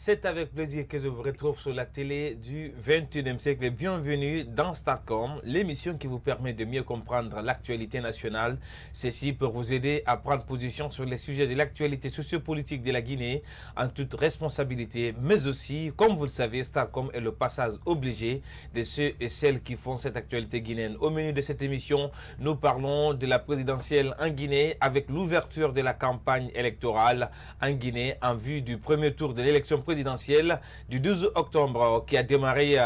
C'est avec plaisir que je vous retrouve sur la télé du 21e siècle. Bienvenue dans Starcom, l'émission qui vous permet de mieux comprendre l'actualité nationale. Ceci pour vous aider à prendre position sur les sujets de l'actualité sociopolitique de la Guinée en toute responsabilité. Mais aussi, comme vous le savez, Starcom est le passage obligé de ceux et celles qui font cette actualité guinéenne. Au menu de cette émission, nous parlons de la présidentielle en Guinée avec l'ouverture de la campagne électorale en Guinée en vue du premier tour de l'élection présidentielle du 12 octobre qui a démarré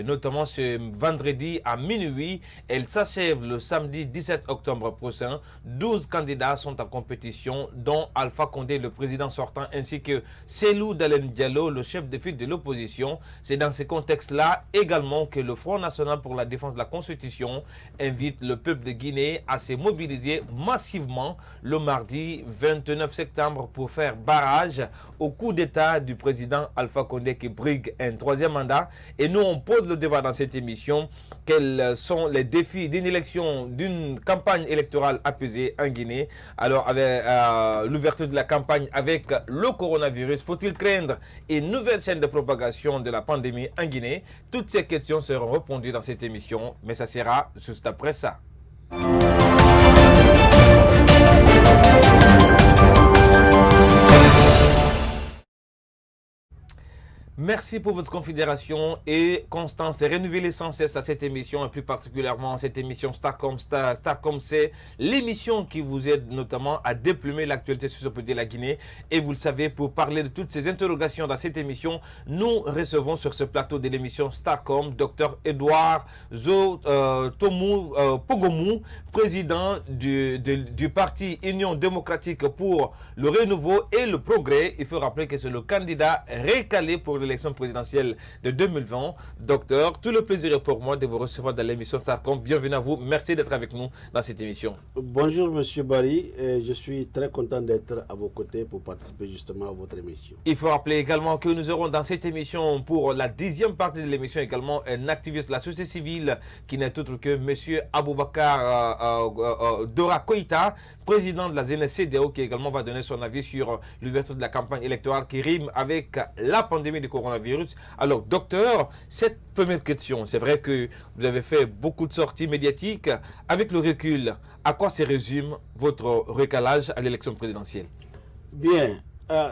notamment ce vendredi à minuit. Elle s'achève le samedi 17 octobre prochain. 12 candidats sont en compétition, dont Alpha Condé, le président sortant, ainsi que Cellou Dalein Diallo, le chef de file de l'opposition. C'est dans ce contexte-là également que le Front National pour la défense de la Constitution invite le peuple de Guinée à se mobiliser massivement le mardi 29 septembre pour faire barrage au coup d'État du président Alpha Condé qui brigue un troisième mandat. Et nous, on pose le débat dans cette émission. Quels sont les défis d'une élection, d'une campagne électorale apaisée en Guinée? Alors, avec l'ouverture de la campagne avec le coronavirus, faut-il craindre une nouvelle chaîne de propagation de la pandémie en Guinée? Toutes ces questions seront répondues dans cette émission, mais ça sera juste après ça. Merci pour votre considération et constance et renouvelez sans cesse à cette émission et plus particulièrement cette émission Starcom. Starcom, c'est l'émission qui vous aide notamment à déplumer l'actualité sociopolitique de la Guinée. Et vous le savez, pour parler de toutes ces interrogations dans cette émission, nous recevons sur ce plateau de l'émission Starcom Dr Edouard Pogomou, président du parti Union démocratique pour le renouveau et le progrès. Il faut rappeler que c'est le candidat recalé pour l'élection présidentielle de 2020. Docteur, tout le plaisir est pour moi de vous recevoir dans l'émission Starcom. Bienvenue à vous. Merci d'être avec nous dans cette émission. Bonjour Monsieur Barry. Je suis très content d'être à vos côtés pour participer justement à votre émission. Il faut rappeler également que nous aurons dans cette émission, pour la 10e partie de l'émission également, un activiste de la société civile qui n'est autre que Monsieur Aboubacar Dora Koïta, président de la ZNCDO, qui également va donner son avis sur l'ouverture de la campagne électorale qui rime avec la pandémie du coronavirus. Alors, docteur, cette première question, c'est vrai que vous avez fait beaucoup de sorties médiatiques. Avec le recul, à quoi se résume votre recalage à l'élection présidentielle? Bien,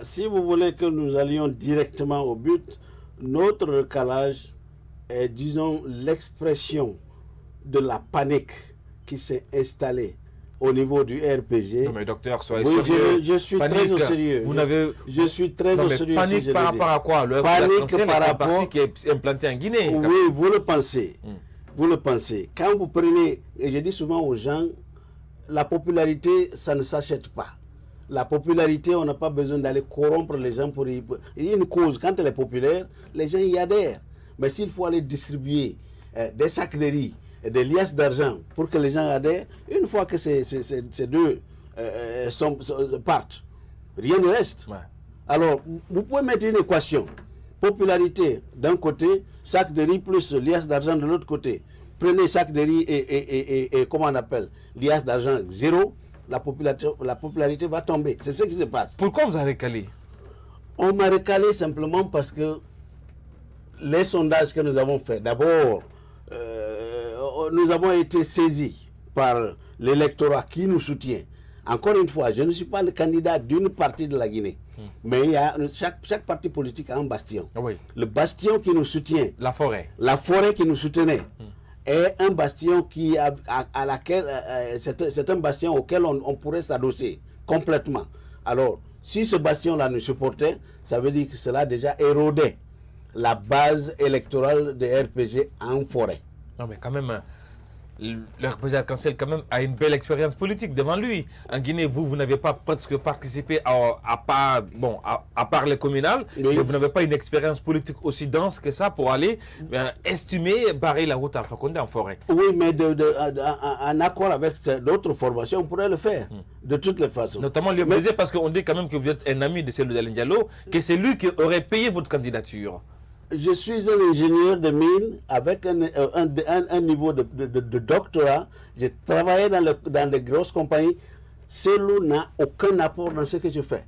si vous voulez que nous allions directement au but, notre recalage est, disons, l'expression de la panique qui s'est installée au niveau du RPG. Non mais docteur, soyez oui, sérieux. Je suis panique, très au sérieux. Je suis très au sérieux. Panique si par rapport à quoi? Le panique par rapport à un parti qui est implanté en Guinée. Oui, vous le pensez. Vous le pensez. Quand vous prenez, et je dis souvent aux gens, la popularité, ça ne s'achète pas. La popularité, on n'a pas besoin d'aller corrompre les gens pour y... Il y a une cause, quand elle est populaire, les gens y adhèrent. Mais s'il faut aller distribuer des sacs de riz, des liasses d'argent pour que les gens adhèrent, une fois que ces deux partent, rien ne reste. Ouais. Alors, vous pouvez mettre une équation. Popularité d'un côté, sac de riz plus liasse d'argent de l'autre côté. Prenez sac de riz et comment on appelle, liasse d'argent zéro, la popularité va tomber. C'est ce qui se passe. Pourquoi vous avez recalé? On m'a recalé simplement parce que les sondages que nous avons faits, d'abord, nous avons été saisis par l'électorat qui nous soutient. Encore une fois, je ne suis pas le candidat d'une partie de la Guinée. Mais il y a, chaque parti politique a un bastion. Oui. Le bastion qui nous soutient. La forêt. La forêt qui nous soutenait. Est un bastion qui c'est un bastion auquel on pourrait s'adosser complètement. Alors, si ce bastion-là nous supportait, ça veut dire que cela déjà érodait la base électorale de RPG en forêt. Non mais quand même, le président arc-en-ciel quand même a une belle expérience politique devant lui. En Guinée, vous n'avez pas presque participé à part les communales, oui. Mais vous n'avez pas une expérience politique aussi dense que ça pour aller estimer, barrer la route à Alpha Condé en forêt. Oui, mais en accord avec d'autres formations, on pourrait le faire, de toutes les façons. Notamment l'UMPG, parce qu'on dit quand même que vous êtes un ami de Cellou Dalein Diallo, que c'est lui qui aurait payé votre candidature. Je suis un ingénieur de mine avec un niveau de doctorat. J'ai travaillé dans des grosses compagnies. Cellou n'a aucun apport dans ce que je fais.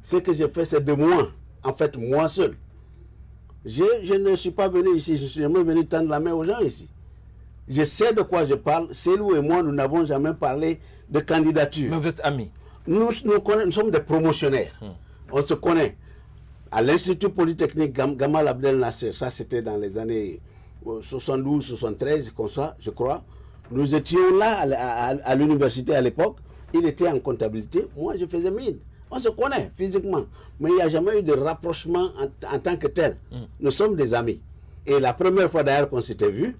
Ce que je fais, c'est de moi. en fait, moi seul. Je ne suis pas venu ici, je suis jamais venu tendre la main aux gens ici. Je sais de quoi je parle. Célou et moi, nous n'avons jamais parlé de candidature. Mais vous êtes amis. Nous sommes des promotionnaires. On se connaît. À l'Institut Polytechnique Gamal Abdel Nasser, ça c'était dans les années 72, 73, comme ça, je crois. Nous étions là à l'université à l'époque. Il était en comptabilité, moi je faisais mine. On se connaît physiquement, mais il n'y a jamais eu de rapprochement en tant que tel. Nous sommes des amis. Et la première fois d'ailleurs qu'on s'était vus,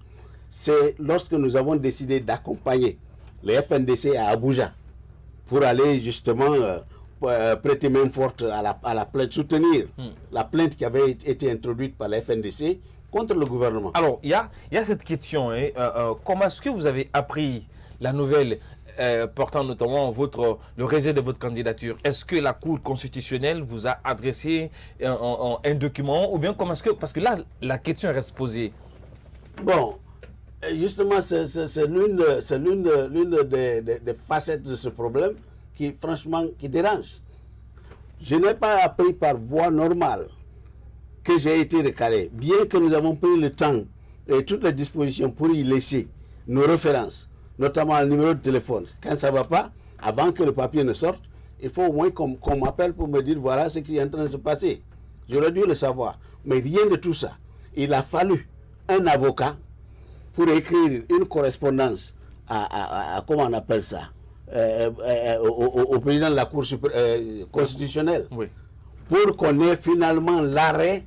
c'est lorsque nous avons décidé d'accompagner les FNDC à Abuja pour aller justement prêter main forte à la plainte, soutenir la plainte qui avait été introduite par la FNDC contre le gouvernement. Alors, il y a cette question, hein, comment est-ce que vous avez appris la nouvelle portant notamment le rejet de votre candidature? Est-ce que la Cour constitutionnelle vous a adressé un document, ou bien comment est-ce que... Parce que là, la question reste posée. Bon, justement, c'est l'une des facettes de ce problème qui, franchement, qui dérange. Je n'ai pas appris par voie normale que j'ai été recalé, bien que nous avons pris le temps et toutes les dispositions pour y laisser nos références, notamment le numéro de téléphone. Quand ça ne va pas, avant que le papier ne sorte, il faut au moins qu'on m'appelle pour me dire voilà ce qui est en train de se passer. J'aurais dû le savoir. Mais rien de tout ça. Il a fallu un avocat pour écrire une correspondance à comment on appelle ça, au président de la Cour constitutionnelle, Oui. pour qu'on ait finalement l'arrêt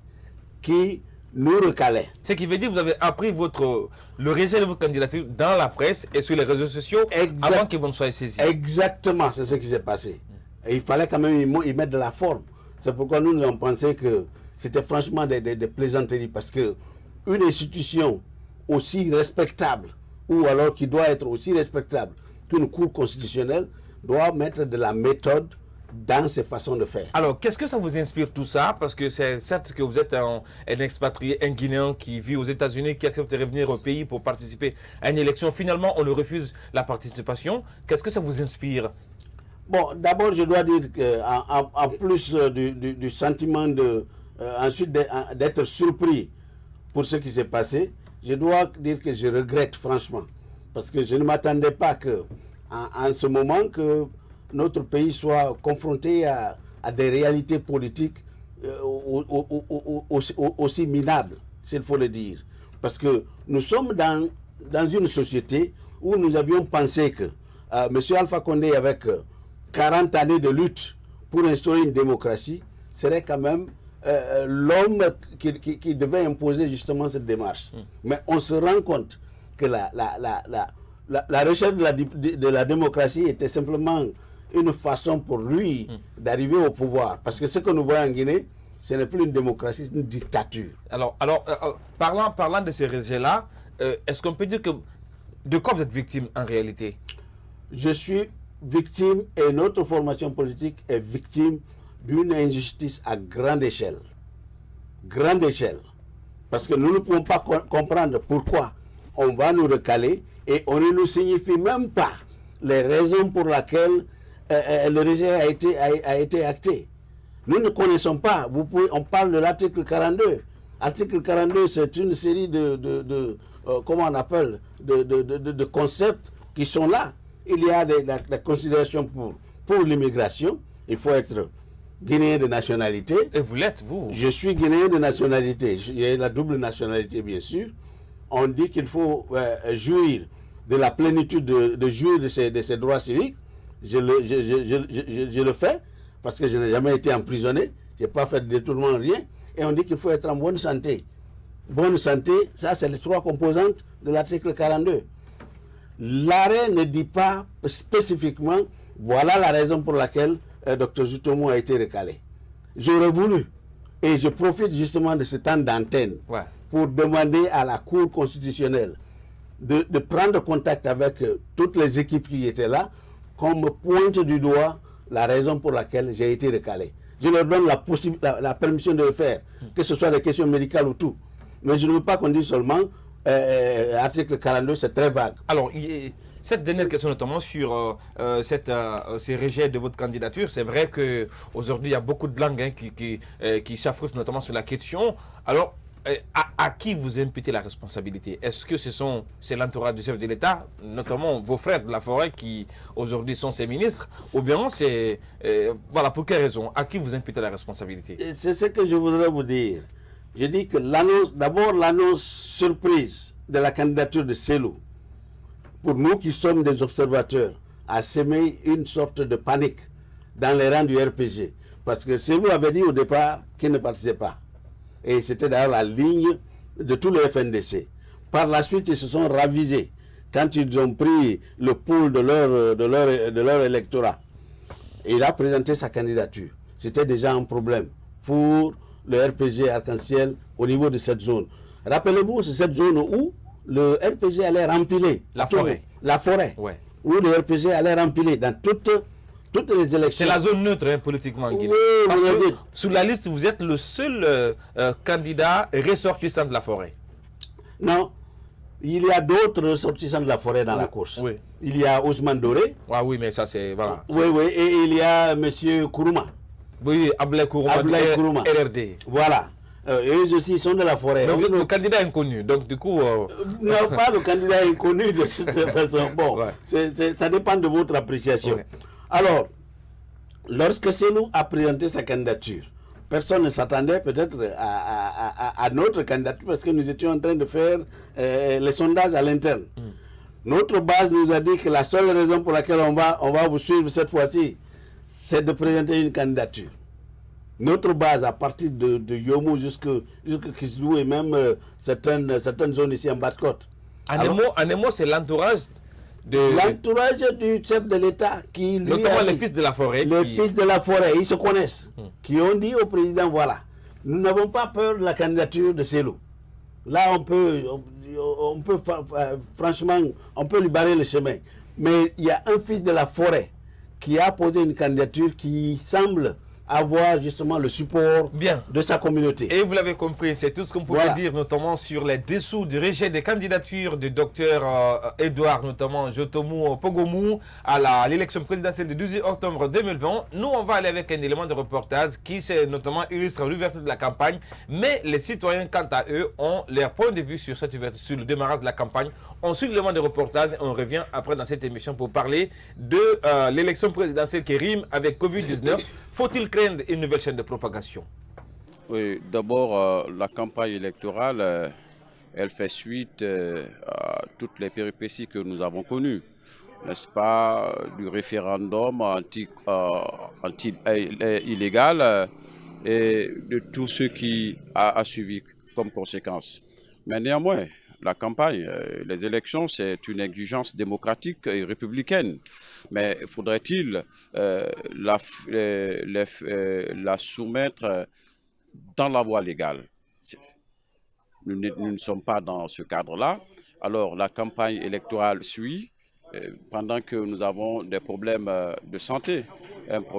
qui nous recalait. Ce qui veut dire que vous avez appris le rejet de votre candidature dans la presse et sur les réseaux sociaux avant que vous ne soyez saisi. Exactement, c'est ce qui s'est passé. Et il fallait quand même y mettre de la forme. C'est pourquoi nous avons pensé que c'était franchement des plaisanteries, parce que une institution aussi respectable, ou alors qui doit être aussi respectable qu'une Cour constitutionnelle, doit mettre de la méthode dans ses façons de faire. Alors, qu'est-ce que ça vous inspire tout ça? Parce que c'est certes que vous êtes un expatrié, un Guinéen qui vit aux États-Unis, qui accepte de revenir au pays pour participer à une élection. Finalement, on lui refuse la participation. Qu'est-ce que ça vous inspire? Bon, d'abord, je dois dire qu'en plus du sentiment ensuite d'être surpris pour ce qui s'est passé, je dois dire que je regrette franchement. Parce que je ne m'attendais pas en ce moment que notre pays soit confronté à des réalités politiques aussi minables, s'il faut le dire. Parce que nous sommes dans une société où nous avions pensé que M. Alpha Condé, avec 40 années de lutte pour instaurer une démocratie, serait quand même l'homme qui devait imposer justement cette démarche. Mais on se rend compte que la recherche de la démocratie était simplement une façon pour lui d'arriver au pouvoir. Parce que ce que nous voyons en Guinée, ce n'est plus une démocratie, c'est une dictature. Alors parlant de ces rejets-là, est-ce qu'on peut dire que de quoi vous êtes victime en réalité? Je suis victime, et notre formation politique est victime d'une injustice à grande échelle. Grande échelle. Parce que nous ne pouvons pas comprendre pourquoi on va nous recaler et on ne nous signifie même pas les raisons pour lesquelles le rejet a été acté. Nous ne connaissons pas. On parle de l'article 42. L'article 42, c'est une série comment on appelle, de concepts qui sont là. Il y a des considérations pour l'immigration. Il faut être guinéen de nationalité. Et vous l'êtes, vous? Je suis guinéen de nationalité. J'ai la double nationalité, bien sûr. On dit qu'il faut jouir de la plénitude, de jouir de ses droits civiques. Je le fais parce que je n'ai jamais été emprisonné. Je n'ai pas fait de détournement, rien. Et on dit qu'il faut être en bonne santé. Bonne santé, ça c'est les trois composantes de l'article 42. L'arrêt ne dit pas spécifiquement, voilà la raison pour laquelle Dr Zoutomou a été recalé. J'aurais voulu, et je profite justement de ce temps d'antenne, pour demander à la Cour constitutionnelle de prendre contact avec toutes les équipes qui étaient là, qu'on me pointe du doigt la raison pour laquelle j'ai été recalé. Je leur donne la permission de le faire, que ce soit des questions médicales ou tout. Mais je ne veux pas qu'on dise seulement article 42, c'est très vague. Alors, Cette dernière question, notamment sur ces rejets de votre candidature, c'est vrai qu'aujourd'hui, il y a beaucoup de langues qui s'affrontent notamment sur la question. Alors, à qui vous imputez la responsabilité? Est-ce que c'est l'entourage du chef de l'État, notamment vos frères de la forêt qui aujourd'hui sont ses ministres, ou bien c'est... voilà, pour quelle raison? À qui vous imputez la responsabilité? C'est ce que je voudrais vous dire. Je dis que l'annonce surprise de la candidature de Cellou, pour nous qui sommes des observateurs, a semé une sorte de panique dans les rangs du RPG. Parce que Cellou avait dit au départ qu'il ne participait pas. Et c'était d'ailleurs la ligne de tout le FNDC. Par la suite, ils se sont ravisés quand ils ont pris le pouls de leur électorat. Et il a présenté sa candidature. C'était déjà un problème pour le RPG Arc-en-Ciel au niveau de cette zone. Rappelez-vous, c'est cette zone où le RPG allait rempiler la forêt. La forêt. Ouais. Où le RPG allait rempiler dans toutes les élections. C'est la zone neutre politiquement en Guinée. Oui, parce que sur la liste, vous êtes le seul candidat ressortissant de la forêt. Non, il y a d'autres ressortissants de la forêt dans la course. Oui. Il y a Ousmane Doré. Ah oui, mais ça c'est... Voilà, oui, et il y a M. Kourouma. Oui, Ablaye Kourouma, RRD. Voilà. Eux aussi sont de la forêt. Mais vous êtes le candidat inconnu, donc du coup... Non, pas le candidat inconnu de cette façon. Bon, ouais. Ça dépend de votre appréciation. Ouais. Alors, lorsque Cellou a présenté sa candidature, personne ne s'attendait peut-être à notre candidature parce que nous étions en train de faire les sondages à l'interne. Notre base nous a dit que la seule raison pour laquelle on va vous suivre cette fois-ci, c'est de présenter une candidature. Notre base, à partir de Yomou jusqu'à Kislou et même certaines zones ici en bas de côte. En un mot, c'est l'entourage l'entourage du chef de l'État qui lui notamment les fils de la forêt. Les fils de la forêt, ils se connaissent. Qui ont dit au président, voilà, nous n'avons pas peur de la candidature de Cellou. Là, franchement, on peut lui barrer le chemin. Mais il y a un fils de la forêt qui a posé une candidature qui semble avoir justement le support de sa communauté. Et vous l'avez compris, c'est tout ce qu'on pouvait dire, notamment sur les dessous du rejet des candidatures du docteur Edouard, notamment Jotomou Pogomou, à l'élection présidentielle du 12 octobre 2020. Nous, on va aller avec un élément de reportage qui, notamment, illustre l'ouverture de la campagne. Mais les citoyens, quant à eux, ont leur point de vue sur cette ouverture, sur le démarrage de la campagne. On suit l'élément de reportage et on revient après dans cette émission pour parler de l'élection présidentielle qui rime avec Covid-19. Faut-il craindre une nouvelle chaîne de propagation? Oui, d'abord, la campagne électorale, elle fait suite à toutes les péripéties que nous avons connues, n'est-ce pas, du référendum illégal et de tout ce qui a suivi comme conséquence. Mais néanmoins, la campagne, les élections, c'est une exigence démocratique et républicaine. Mais faudrait-il la soumettre dans la voie légale? Nous ne sommes pas dans ce cadre-là. Alors la campagne électorale suit pendant que nous avons des problèmes de santé,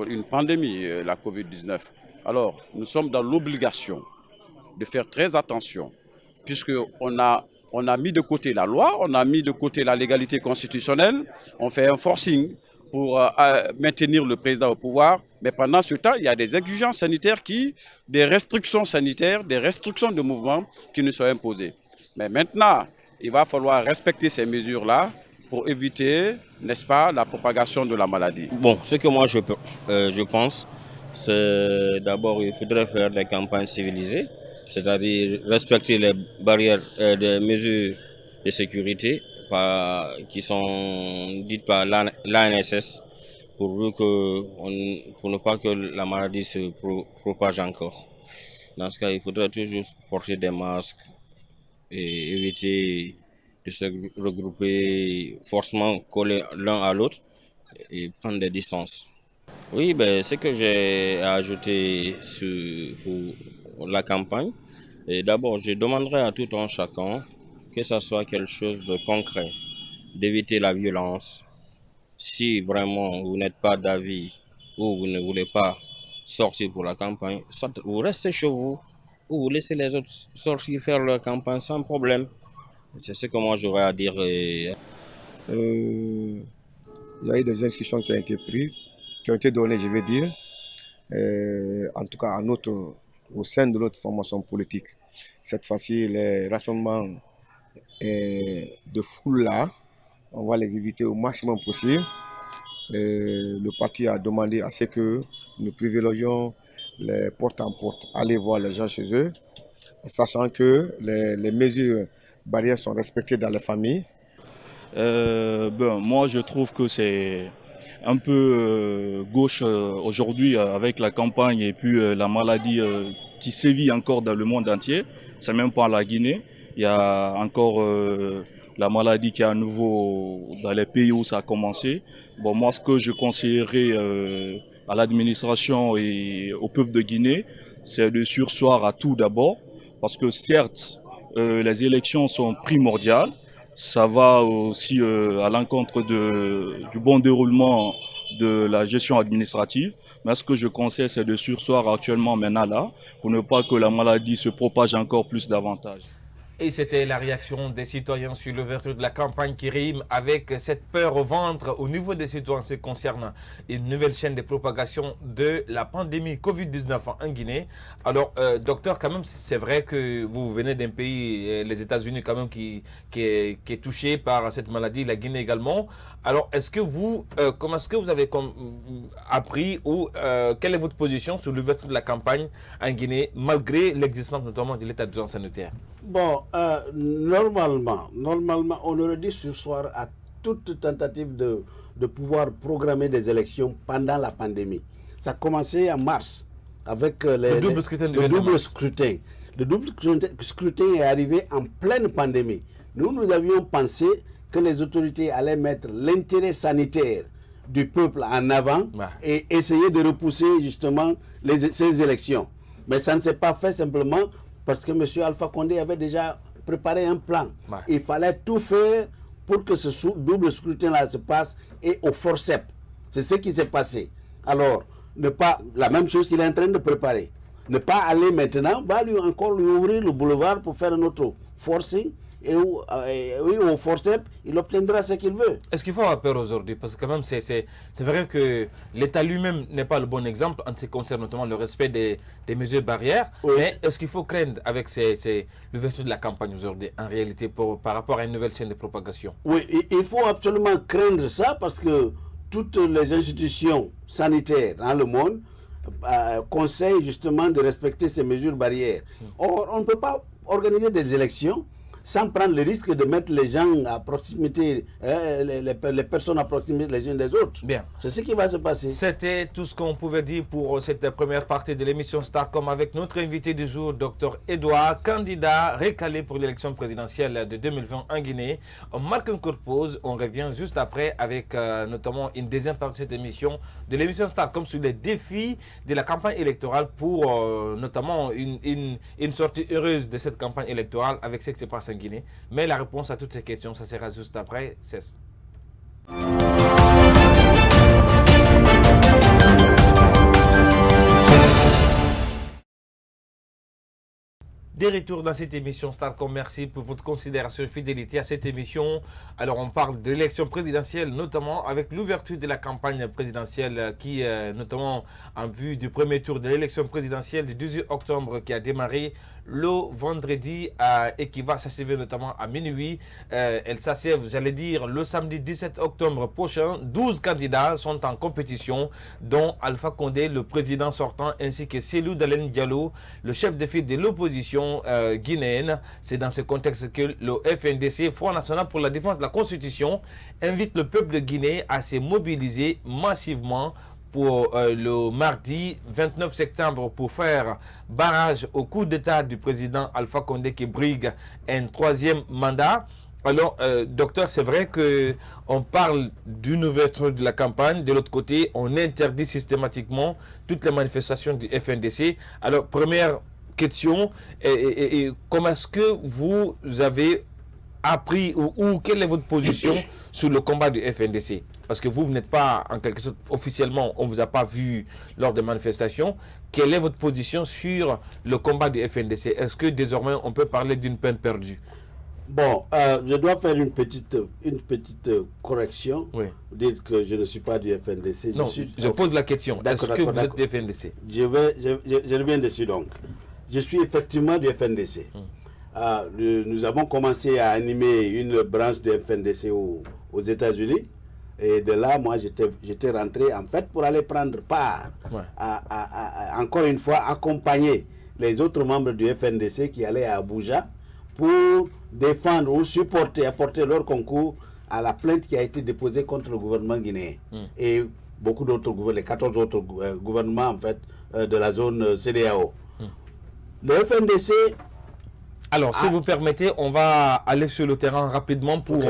une pandémie, la Covid-19. Alors nous sommes dans l'obligation de faire très attention puisqu'on a mis de côté la loi, on a mis de côté la légalité constitutionnelle, on fait un forcing pour maintenir le président au pouvoir, mais pendant ce temps, il y a des exigences sanitaires des restrictions sanitaires, des restrictions de mouvement qui nous sont imposées. Mais maintenant, il va falloir respecter ces mesures-là pour éviter, n'est-ce pas, la propagation de la maladie. Bon, ce que moi je pense, c'est d'abord il faudrait faire des campagnes civilisées, c'est-à-dire respecter les barrières, des mesures de sécurité qui sont dites par l'ANSS pour ne pas que la maladie se propage encore. Dans ce cas, il faudrait toujours porter des masques et éviter de se regrouper forcément collés l'un à l'autre et prendre des distances. Oui, ce que j'ai ajouté pour la campagne, d'abord, je demanderai à tout un chacun que ce soit quelque chose de concret, d'éviter la violence. Si vraiment vous n'êtes pas d'avis ou vous ne voulez pas sortir pour la campagne, soit vous restez chez vous ou vous laissez les autres sortir faire leur campagne sans problème. C'est ce que moi j'aurais à dire. il y a eu des instructions qui ont été prises, qui ont été données, je veux dire, en tout cas au sein de notre formation politique. Cette fois-ci, les rassemblements de foule là, on va les éviter au maximum possible. Le parti a demandé à ce que nous privilégions les porte en porte, aller voir les gens chez eux, sachant que les mesures barrières sont respectées dans les familles. Moi, je trouve que c'est un peu gauche aujourd'hui avec la campagne et puis la maladie qui sévit encore dans le monde entier. C'est même pas la Guinée. Il y a encore la maladie qui est à nouveau dans les pays où ça a commencé. Bon, moi, ce que je conseillerais à l'administration et au peuple de Guinée, c'est de surseoir à tout d'abord, parce que certes, les élections sont primordiales. Ça va aussi à l'encontre du bon déroulement de la gestion administrative. Mais ce que je conseille, c'est de surseoir actuellement maintenant là, pour ne pas que la maladie se propage encore plus davantage. Et c'était la réaction des citoyens sur l'ouverture de la campagne qui rime avec cette peur au ventre au niveau des citoyens se concernant une nouvelle chaîne de propagation de la pandémie Covid-19 en Guinée. Alors, docteur, quand même, c'est vrai que vous venez d'un pays, les États-Unis quand même, qui est touché par cette maladie, la Guinée également. Alors, est-ce que comment est-ce que vous avez appris ou quelle est votre position sur l'ouverture de la campagne en Guinée, malgré l'existence notamment de l'état d'urgence sanitaire? Bon, normalement, on aurait dû surseoir à toute tentative de pouvoir programmer des élections pendant la pandémie. Ça a commencé en mars avec le double scrutin. Le double scrutin est arrivé en pleine pandémie. Nous avions pensé que les autorités allaient mettre l'intérêt sanitaire du peuple en avant et essayer de repousser justement ces élections. Mais ça ne s'est pas fait simplement parce que M. Alpha Condé avait déjà préparé un plan. Il fallait tout faire pour que ce double scrutin-là se passe et au forceps. C'est ce qui s'est passé. Alors, la même chose qu'il est en train de préparer. Ne pas aller maintenant, va encore lui ouvrir le boulevard pour faire un autre forcing. Et au forceps, il obtiendra ce qu'il veut. Est-ce qu'il faut avoir peur aujourd'hui? Parce que quand même, c'est vrai que l'État lui-même n'est pas le bon exemple en ce qui concerne notamment le respect des mesures barrières. Oui. Mais est-ce qu'il faut craindre avec l'ouverture de la campagne aujourd'hui, en réalité, par rapport à une nouvelle chaîne de propagation? Oui, il faut absolument craindre ça parce que toutes les institutions sanitaires dans le monde conseillent justement de respecter ces mesures barrières. Or, on ne peut pas organiser des élections sans prendre le risque de mettre les gens à proximité, les personnes à proximité les unes des autres. Bien. C'est ce qui va se passer. C'était tout ce qu'on pouvait dire pour cette première partie de l'émission Starcom avec notre invité du jour, Dr Edouard, candidat recalé pour l'élection présidentielle de 2020 en Guinée. On marque une courte pause, on revient juste après avec notamment une deuxième partie de cette émission, de l'émission Starcom sur les défis de la campagne électorale pour notamment une sortie heureuse de cette campagne électorale avec ce qui se passe en Guinée. Mais la réponse à toutes ces questions, ça sera juste après. Des retours dans cette émission Starcom, merci pour votre considération et fidélité à cette émission. Alors on parle de l'élection présidentielle, notamment avec l'ouverture de la campagne présidentielle qui, notamment en vue du premier tour de l'élection présidentielle du 18 octobre qui a démarré le vendredi et qui va s'achever notamment à minuit. Elle s'achève, j'allais dire, le samedi 17 octobre prochain. 12 candidats sont en compétition, dont Alpha Condé, le président sortant, ainsi que Cellou Dalein Diallo, le chef de file de l'opposition guinéenne. C'est dans ce contexte que le FNDC, Front National pour la Défense de la Constitution, invite le peuple de Guinée à se mobiliser massivement pour le mardi 29 septembre pour faire barrage au coup d'État du président Alpha Condé qui brigue un troisième mandat. Alors, docteur, c'est vrai qu'on parle d'une ouverture de la campagne. De l'autre côté, on interdit systématiquement toutes les manifestations du FNDC. Alors, première question, comment est-ce que vous avez appris ou quelle est votre position sur le combat du FNDC? Parce que vous n'êtes pas, en quelque sorte, officiellement, on ne vous a pas vu lors des manifestations. Quelle est votre position sur le combat du FNDC? Est-ce que désormais, on peut parler d'une peine perdue? Bon, je dois faire une petite correction. Oui. Vous dites que je ne suis pas du FNDC. Non, je pose la question. Est-ce que vous êtes du FNDC? Je reviens dessus donc. Je suis effectivement du FNDC. Nous avons commencé à animer une branche du FNDC aux États-Unis. Et de là, moi, j'étais rentré en fait pour aller prendre part, encore une fois, accompagner les autres membres du FNDC qui allaient à Abuja pour défendre ou supporter, apporter leur concours à la plainte qui a été déposée contre le gouvernement guinéen et beaucoup d'autres gouvernements, les 14 autres gouvernements en fait de la zone CEDEAO. Le FNDC... Alors, si vous permettez, on va aller sur le terrain rapidement pour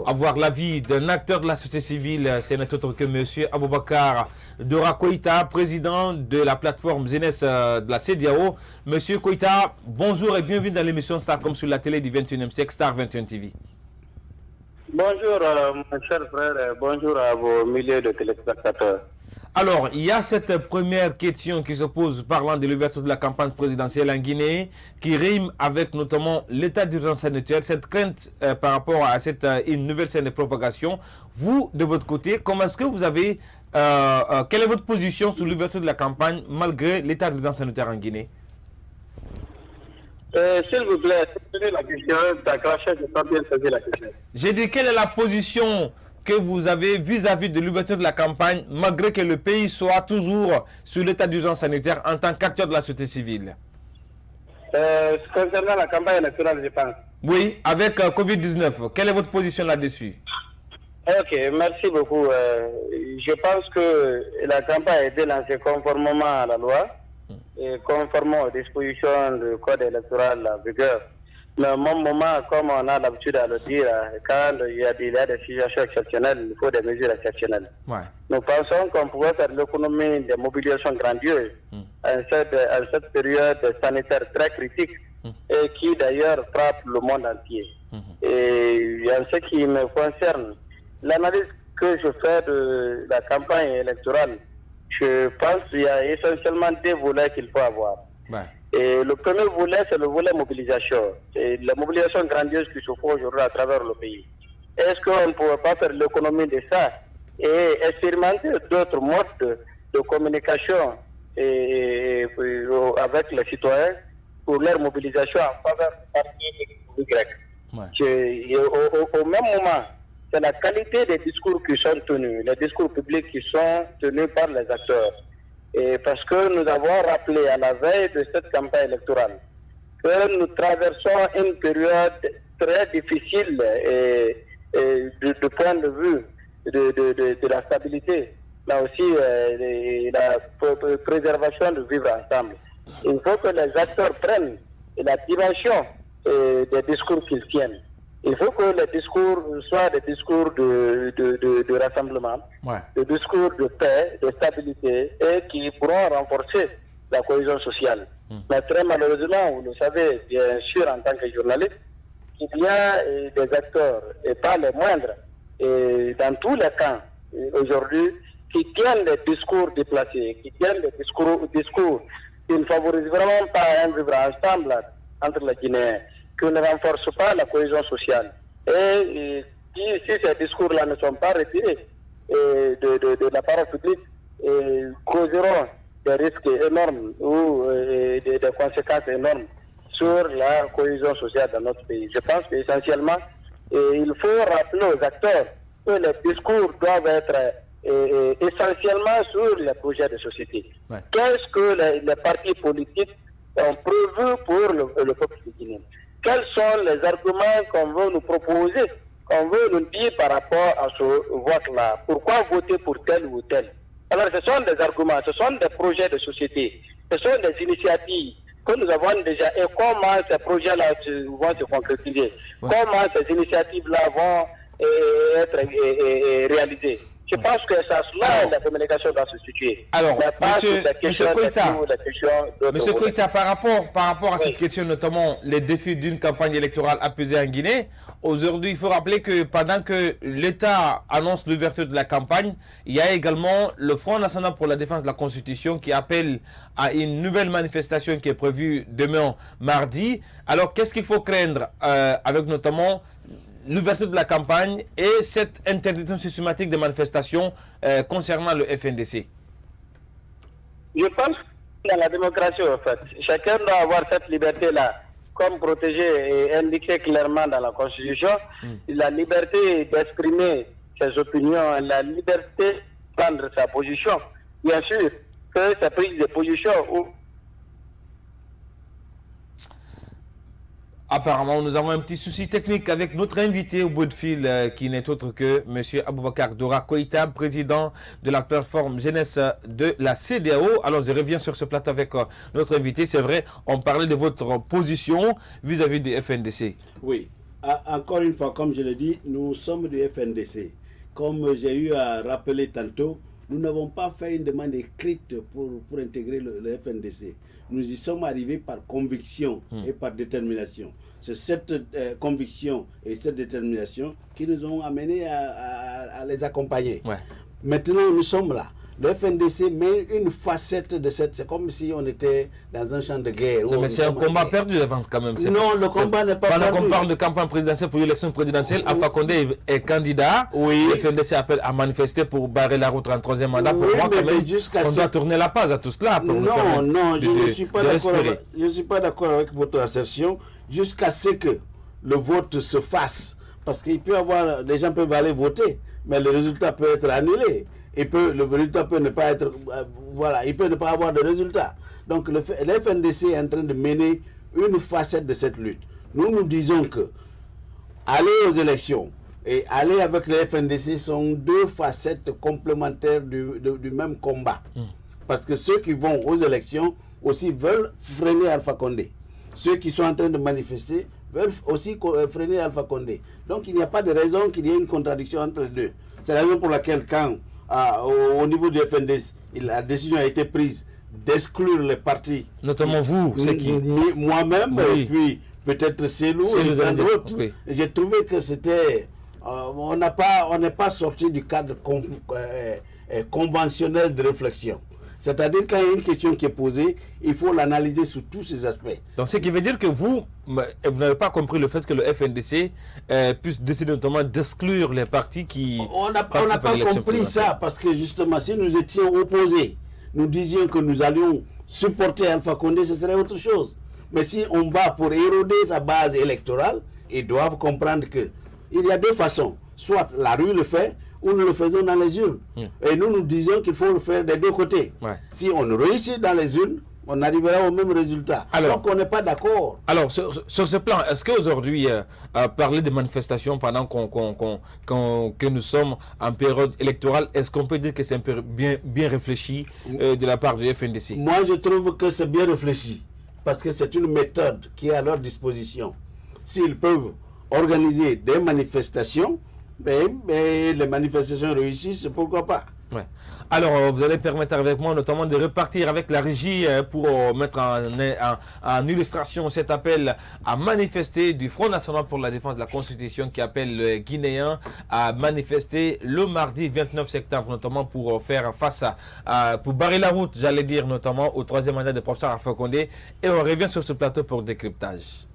avoir l'avis d'un acteur de la société civile. C'est notre autre que M. Aboubakar Dora Koïta, président de la plateforme Jeunesse de la CEDEAO. Monsieur Koïta, bonjour et bienvenue dans l'émission Starcom sur la télé du 21e siècle, Star 21 TV. Bonjour, mon cher frère, bonjour à vos milliers de téléspectateurs. Alors, il y a cette première question qui se pose parlant de l'ouverture de la campagne présidentielle en Guinée, qui rime avec notamment l'état d'urgence sanitaire, cette crainte par rapport à une nouvelle scène de propagation. Vous, de votre côté, comment est-ce que vous avez, quelle est votre position sur l'ouverture de la campagne malgré l'état d'urgence sanitaire en Guinée? S'il vous plaît, posez la question, t'as craché, je n'ai pas bien saisi la question. J'ai dit, quelle est la position que vous avez vis-à-vis de l'ouverture de la campagne, malgré que le pays soit toujours sur l'état d'urgence sanitaire en tant qu'acteur de la société civile? Concernant la campagne électorale, je pense. Oui, avec Covid-19, quelle est votre position là-dessus? Ok, merci beaucoup. Je pense que la campagne a été lancée conformément à la loi et conformément aux dispositions du code électoral en vigueur. Mais au même moment, comme on a l'habitude de le dire, quand il y a des situations exceptionnelles, il faut des mesures exceptionnelles. Ouais. Nous pensons qu'on pouvait faire l'économie des mobilisations grandioses à cette période sanitaire très critique et qui d'ailleurs frappe le monde entier. Et en ce qui me concerne, l'analyse que je fais de la campagne électorale, je pense qu'il y a essentiellement deux volets qu'il faut avoir. Ouais. Et le premier volet, c'est le volet mobilisation. C'est la mobilisation grandiose qui se fait aujourd'hui à travers le pays. Est-ce qu'on ne pourrait pas faire l'économie de ça et expérimenter d'autres modes de communication avec les citoyens pour leur mobilisation en faveur du parti Y? Ouais. Au même moment, c'est la qualité des discours qui sont tenus, les discours publics qui sont tenus par les acteurs. Et parce que nous avons rappelé à la veille de cette campagne électorale que nous traversons une période très difficile du point de vue de la stabilité, mais aussi la préservation de vivre ensemble. Il faut que les acteurs prennent la dimension des discours qu'ils tiennent. Il faut que les discours soient des discours de rassemblement, des discours de paix, de stabilité et qui pourront renforcer la cohésion sociale. Mais très malheureusement, vous le savez bien sûr en tant que journaliste, qu'il y a des acteurs, et pas les moindres, et dans tous les camps aujourd'hui, qui tiennent des discours déplacés, qui tiennent des discours qui ne favorisent vraiment pas un vivre ensemble entre les Guinéens, qui ne renforcent pas la cohésion sociale. Et si ces discours-là ne sont pas retirés de la parole publique, causeront des risques énormes ou des conséquences énormes sur la cohésion sociale dans notre pays. Je pense qu'essentiellement, il faut rappeler aux acteurs que les discours doivent être essentiellement sur les projets de société. Ouais. Qu'est-ce que les partis politiques ont prévu pour le peuple guinéen? Quels sont les arguments qu'on veut nous proposer, qu'on veut nous dire par rapport à ce vote-là? Pourquoi voter pour tel ou tel? Alors ce sont des arguments, ce sont des projets de société, ce sont des initiatives que nous avons déjà. Et comment ces projets-là vont se concrétiser? Ouais. Comment ces initiatives-là vont être réalisées? Je pense que c'est là la communication doit se situer. Alors, Monsieur Koïta, Monsieur volets. Koïta, par rapport à cette question, notamment les défis d'une campagne électorale apaisée en Guinée, aujourd'hui, il faut rappeler que pendant que l'État annonce l'ouverture de la campagne, il y a également le Front National pour la Défense de la Constitution qui appelle à une nouvelle manifestation qui est prévue demain, mardi. Alors, qu'est-ce qu'il faut craindre avec notamment l'ouverture de la campagne et cette interdiction systématique des manifestations concernant le FNDC? Je pense que dans la démocratie, en fait, chacun doit avoir cette liberté-là, comme protégée et indiquée clairement dans la Constitution, la liberté d'exprimer ses opinions, la liberté de prendre sa position. Bien sûr que sa prise de position ou Apparemment, nous avons un petit souci technique avec notre invité au bout de fil qui n'est autre que M. Aboubakar Dora Koïta, président de la plateforme jeunesse de la CEDEAO. Alors, je reviens sur ce plateau avec notre invité. C'est vrai, on parlait de votre position vis-à-vis du FNDC. Oui, encore une fois, comme je l'ai dit, nous sommes du FNDC. Comme j'ai eu à rappeler tantôt, nous n'avons pas fait une demande écrite pour intégrer le FNDC. Nous y sommes arrivés par conviction et par détermination. C'est cette conviction et cette détermination qui nous ont amenés à les accompagner. Ouais. Maintenant, nous sommes là. Le FNDC met une facette de cette... C'est comme si on était dans un champ de guerre. Non, mais c'est un combat perdu d'avance quand même. Non, le combat n'est pas perdu. Pendant qu'on parle de campagne présidentielle pour l'élection présidentielle, Alpha Condé est candidat. Oui. Le FNDC appelle à manifester pour barrer la route en troisième mandat. Pour moi, quand même, on doit tourner la page à tout cela. Pour non, je ne suis pas d'accord. Je ne suis pas d'accord avec votre assertion. Jusqu'à ce que le vote se fasse. Parce qu'il peut y avoir... Les gens peuvent aller voter, mais le résultat peut être annulé. Le résultat peut ne pas être... voilà, il peut ne pas avoir de résultat. Donc le FNDC est en train de mener une facette de cette lutte. Nous disons que aller aux élections et aller avec le FNDC sont deux facettes complémentaires du même combat. Parce que ceux qui vont aux élections aussi veulent freiner Alpha Condé. Ceux qui sont en train de manifester veulent aussi freiner Alpha Condé. Donc il n'y a pas de raison qu'il y ait une contradiction entre les deux. C'est la raison pour laquelle quand au niveau du FNDC, la décision a été prise d'exclure les partis. Notamment vous, c'est qui? Moi-même, oui. Et puis peut-être Célou et plein d'autres. Oui. J'ai trouvé que c'était... on n'est pas sorti du cadre conventionnel de réflexion. C'est-à-dire quand il y a une question qui est posée, il faut l'analyser sous tous ses aspects. Donc ce qui veut dire que vous n'avez pas compris le fait que le FNDC puisse décider notamment d'exclure les partis qui... On n'a pas compris ça, parce que justement, si nous étions opposés, nous disions que nous allions supporter Alpha Condé, ce serait autre chose. Mais si on va pour éroder sa base électorale, ils doivent comprendre qu'il y a deux façons. Soit la rue le fait, ou nous le faisons dans les urnes. Et nous disions qu'il faut le faire des deux côtés. Ouais. Si on réussit dans les urnes, on arrivera au même résultat. Alors, donc on n'est pas d'accord. Alors, sur ce plan, est-ce qu'aujourd'hui, parler de manifestations pendant que nous sommes en période électorale, est-ce qu'on peut dire que c'est un peu bien réfléchi de la part du FNDC? Moi, je trouve que c'est bien réfléchi. Parce que c'est une méthode qui est à leur disposition. S'ils peuvent organiser des manifestations, mais les manifestations réussissent, pourquoi pas? Ouais. Alors, vous allez permettre avec moi notamment de repartir avec la régie pour mettre en illustration cet appel à manifester du Front National pour la Défense de la Constitution qui appelle les Guinéens à manifester le mardi 29 septembre, notamment pour faire face pour barrer la route, j'allais dire, notamment au troisième mandat de professeur Alpha Condé. Et on revient sur ce plateau pour décryptage.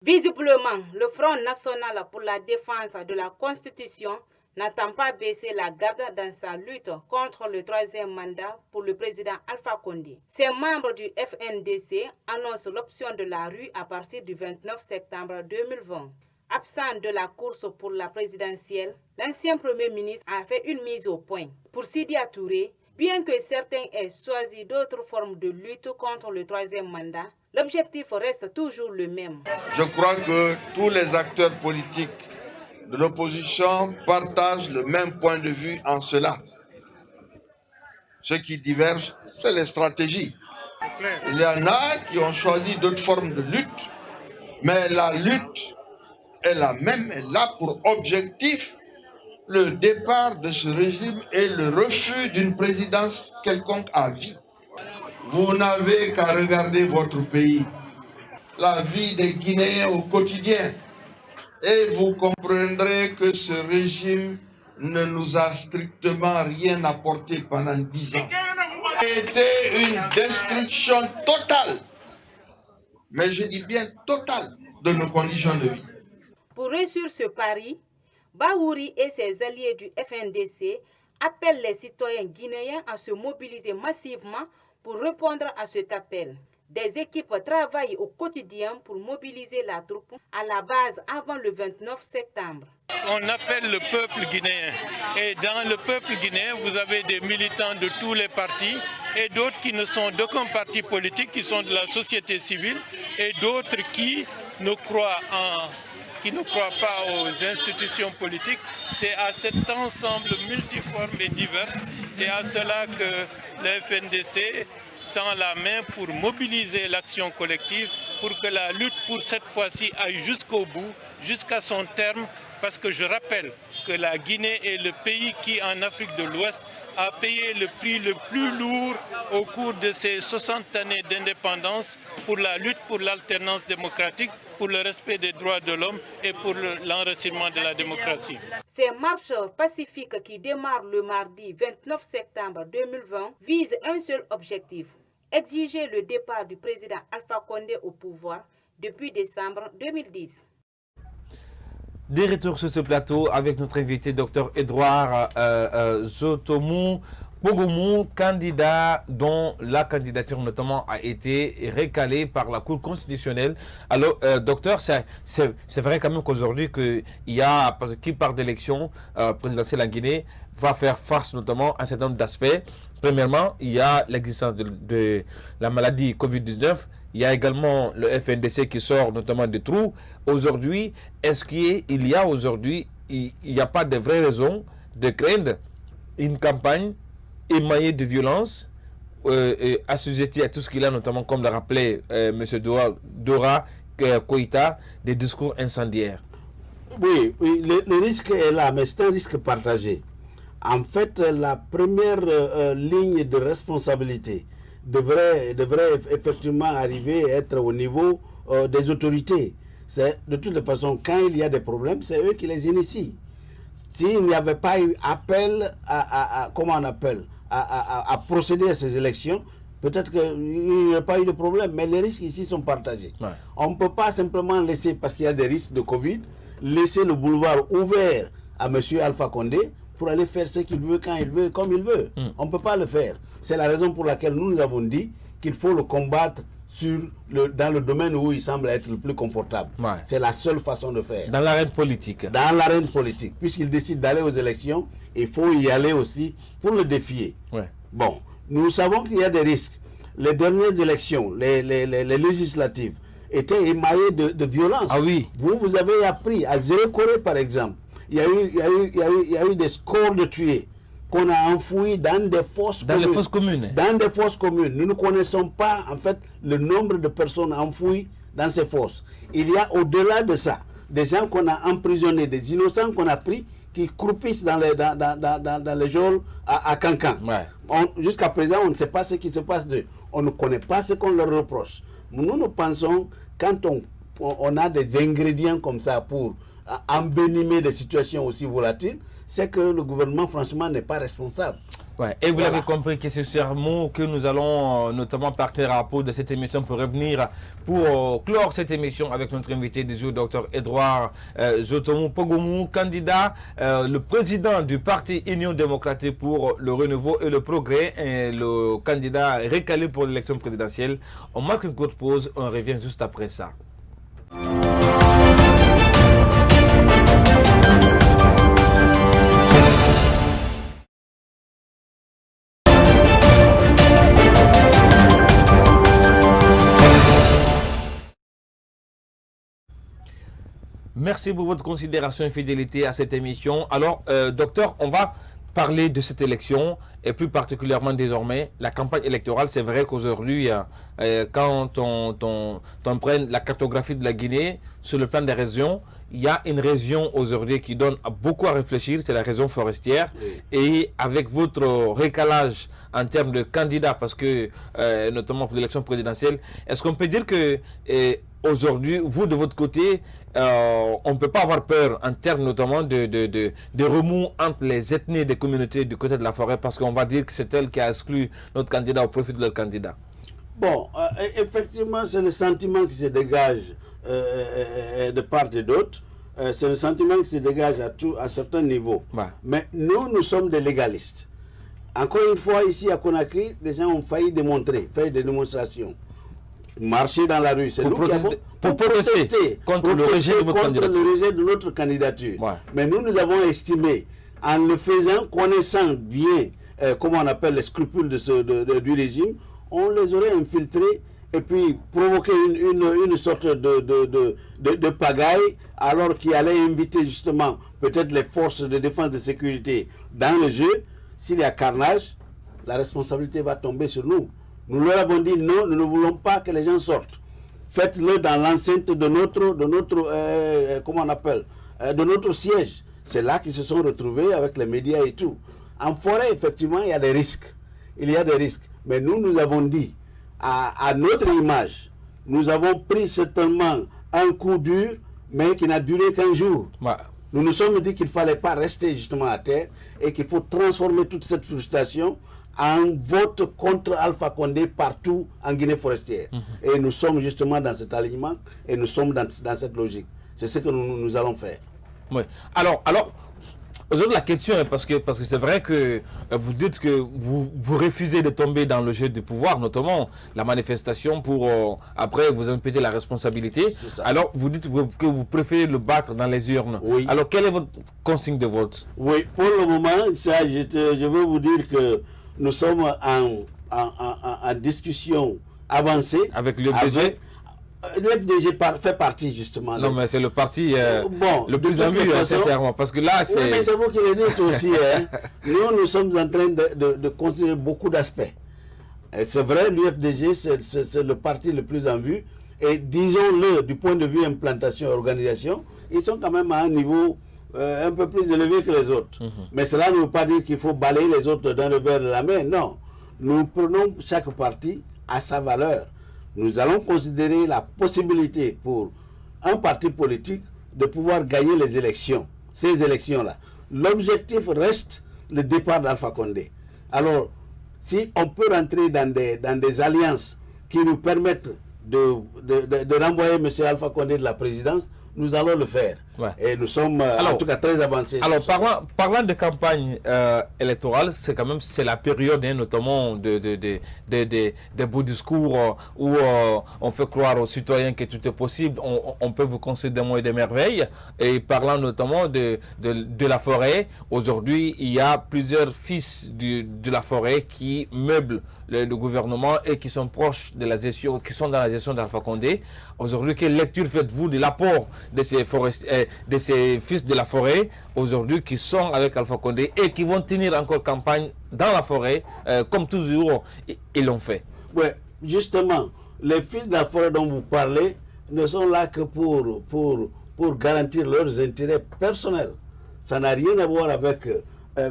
Visiblement, le Front National pour la Défense de la Constitution n'attend pas baisser la garde dans sa lutte contre le troisième mandat pour le président Alpha Condé. Ces membres du FNDC annoncent l'option de la rue à partir du 29 septembre 2020. Absent de la course pour la présidentielle, l'ancien Premier ministre a fait une mise au point. Pour Sidya Touré, bien que certains aient choisi d'autres formes de lutte contre le troisième mandat, l'objectif reste toujours le même. Je crois que tous les acteurs politiques de l'opposition partagent le même point de vue en cela. Ce qui diverge, c'est les stratégies. Il y en a qui ont choisi d'autres formes de lutte, mais la lutte est la même, elle a pour objectif le départ de ce régime et le refus d'une présidence quelconque à vie. Vous n'avez qu'à regarder votre pays, la vie des Guinéens au quotidien, et vous comprendrez que ce régime ne nous a strictement rien apporté pendant 10 ans. C'était une destruction totale, mais je dis bien totale, de nos conditions de vie. Pour réussir ce pari, Bahouri et ses alliés du FNDC appellent les citoyens guinéens à se mobiliser massivement pour répondre à cet appel. Des équipes travaillent au quotidien pour mobiliser la troupe à la base avant le 29 septembre. On appelle le peuple guinéen. Et dans le peuple guinéen, vous avez des militants de tous les partis et d'autres qui ne sont d'aucun parti politique, qui sont de la société civile, et d'autres qui ne croient pas aux institutions politiques. C'est à cet ensemble multiforme et divers, c'est à cela que le FNDC tend la main pour mobiliser l'action collective, pour que la lutte pour cette fois-ci aille jusqu'au bout, jusqu'à son terme, parce que je rappelle que la Guinée est le pays qui, en Afrique de l'Ouest, a payé le prix le plus lourd au cours de ces 60 années d'indépendance pour la lutte pour l'alternance démocratique, pour le respect des droits de l'homme et pour l'enracinement de la démocratie. Ces marches pacifiques qui démarrent le mardi 29 septembre 2020 visent un seul objectif: exiger le départ du président Alpha Condé au pouvoir depuis décembre 2010. Des retours sur ce plateau avec notre invité, Dr Edouard Zotomou Pogomou, candidat dont la candidature notamment a été recalée par la Cour constitutionnelle. Alors, docteur, c'est vrai quand même qu'aujourd'hui, qui part d'élection présidentielle en Guinée va faire face notamment à un certain nombre d'aspects. Premièrement, il y a l'existence de la maladie Covid-19. Il y a également le FNDC qui sort notamment des trous. Aujourd'hui, est-ce qu'il y a aujourd'hui, il n'y a pas de vraies raisons de craindre une campagne émaillée de violence, assujettie à tout ce qu'il a, notamment, comme l'a rappelé M. Dora Koïta, des discours incendiaires? Oui, le risque est là, mais c'est un risque partagé. En fait, la première ligne de responsabilité devrait effectivement arriver à être au niveau des autorités. De toutes les façons, quand il y a des problèmes, c'est eux qui les initient. S'il n'y avait pas eu appel à procéder à ces élections, peut-être qu'il n'y aurait pas eu de problème, mais les risques ici sont partagés. Ouais. On ne peut pas simplement laisser, parce qu'il y a des risques de Covid, laisser le boulevard ouvert à M. Alpha Condé pour aller faire ce qu'il veut, quand il veut, comme il veut. On ne peut pas le faire. C'est la raison pour laquelle nous avons dit qu'il faut le combattre dans le domaine où il semble être le plus confortable. Ouais. C'est la seule façon de faire. Dans l'arène politique. Dans l'arène politique. Puisqu'il décide d'aller aux élections, il faut y aller aussi pour le défier. Ouais. Bon, nous savons qu'il y a des risques. Les dernières élections, les législatives, étaient émaillées de violence. Ah oui. Vous avez appris, à Zéro-Corée par exemple, il y a eu des scores de tués qu'on a enfouis dans des fosses communes. Dans les fosses communes. Dans des fosses communes. Nous ne connaissons pas, en fait, le nombre de personnes enfouies dans ces fosses. Il y a au-delà de ça, des gens qu'on a emprisonnés, des innocents qu'on a pris, qui croupissent dans les geôles à Cancan. Ouais. Jusqu'à présent, on ne sait pas ce qui se passe d'eux. On ne connaît pas ce qu'on leur reproche. Nous pensons, quand on a des ingrédients comme ça pour envenimer des situations aussi volatiles, c'est que le gouvernement, franchement, n'est pas responsable. Ouais. Et vous l'avez compris que c'est sur ce mot que nous allons notamment partir à propos de cette émission pour revenir, pour clore cette émission avec notre invité du jour, Dr Edouard Zotomou Pogomou, candidat, le président du parti Union démocratique pour le renouveau et le progrès, et le candidat recalé pour l'élection présidentielle. On marque une courte pause, on revient juste après ça. Merci pour votre considération et fidélité à cette émission. Alors, docteur, on va parler de cette élection et plus particulièrement désormais la campagne électorale. C'est vrai qu'aujourd'hui, quand on prend la cartographie de la Guinée sur le plan des régions, il y a une région aujourd'hui qui donne beaucoup à réfléchir, c'est la région forestière. Oui. Et avec votre récalage en termes de candidats, parce que notamment pour l'élection présidentielle, est-ce qu'on peut dire que aujourd'hui, vous de votre côté, on ne peut pas avoir peur en termes notamment de remous entre les ethnies des communautés du côté de la forêt, parce qu'on va dire que c'est elle qui a exclu notre candidat au profit de leur candidat? Bon, effectivement, c'est le sentiment qui se dégage de part et d'autre. C'est le sentiment qui se dégage à certains niveaux. Ouais. Mais nous sommes des légalistes. Encore une fois, ici à Conakry, les gens ont failli démontrer, faire des démonstrations. Marcher dans la rue, c'est nous qui avons protester contre le rejet de notre candidature. Ouais. Mais nous avons estimé, en le faisant, connaissant bien comment on appelle les scrupules du régime, on les aurait infiltrés et puis provoquer une sorte de pagaille, alors qu'il allait inviter justement peut-être les forces de défense et de sécurité dans le jeu. S'il y a carnage, la responsabilité va tomber sur nous. Nous leur avons dit non, nous ne voulons pas que les gens sortent. Faites-le dans l'enceinte de notre siège. C'est là qu'ils se sont retrouvés avec les médias et tout. En forêt, effectivement, il y a des risques. Il y a des risques. Mais nous avons dit, à notre image, nous avons pris certainement un coup dur, mais qui n'a duré qu'un jour. Ouais. Nous nous sommes dit qu'il ne fallait pas rester justement à terre et qu'il faut transformer toute cette frustration en vote contre Alpha Condé partout en Guinée forestière. Et nous sommes justement dans cet alignement et nous sommes dans cette logique. C'est ce que nous allons faire. Oui. Alors aujourd'hui la question est parce que c'est vrai que vous dites que vous refusez de tomber dans le jeu du pouvoir, notamment la manifestation pour après vous impéter la responsabilité. Alors vous dites que vous préférez le battre dans les urnes. Oui. Alors quelle est votre consigne de vote? Oui, pour le moment, ça, je veux vous dire que nous sommes en discussion avancée avec l'UFDG. L'UFDG fait partie justement. Non, mais c'est le parti le plus en vue, sincèrement, parce que là, c'est... Oui, mais c'est vous qui le dites aussi. Nous sommes en train de considérer beaucoup d'aspects. C'est vrai, l'UFDG, c'est le parti le plus en vue. Et disons-le, du point de vue implantation et organisation, ils sont quand même à un niveau un peu plus élevé que les autres. Mais cela ne veut pas dire qu'il faut balayer les autres d'un revers de la main. Non. Nous prenons chaque parti à sa valeur. Nous allons considérer la possibilité pour un parti politique de pouvoir gagner les élections, ces élections-là. L'objectif reste le départ d'Alpha Condé. Alors, si on peut rentrer dans des alliances qui nous permettent de renvoyer M. Alpha Condé de la présidence, nous allons le faire. Ouais. Et nous sommes en tout cas très avancés. Alors, parlant de campagne électorale, c'est la période notamment des beaux discours où on fait croire aux citoyens que tout est possible. On peut vous conseiller des mots et des merveilles. Et parlant notamment de la forêt, aujourd'hui, il y a plusieurs fils de la forêt qui meublent le gouvernement et qui sont proches de la gestion, qui sont dans la gestion d'Alpha Condé. Aujourd'hui, quelle lecture faites-vous de l'apport de ces fils de la forêt aujourd'hui qui sont avec Alpha Condé et qui vont tenir encore campagne dans la forêt comme toujours ils l'ont fait? Oui, justement, les fils de la forêt dont vous parlez ne sont là que pour garantir leurs intérêts personnels. Ça n'a rien à voir avec,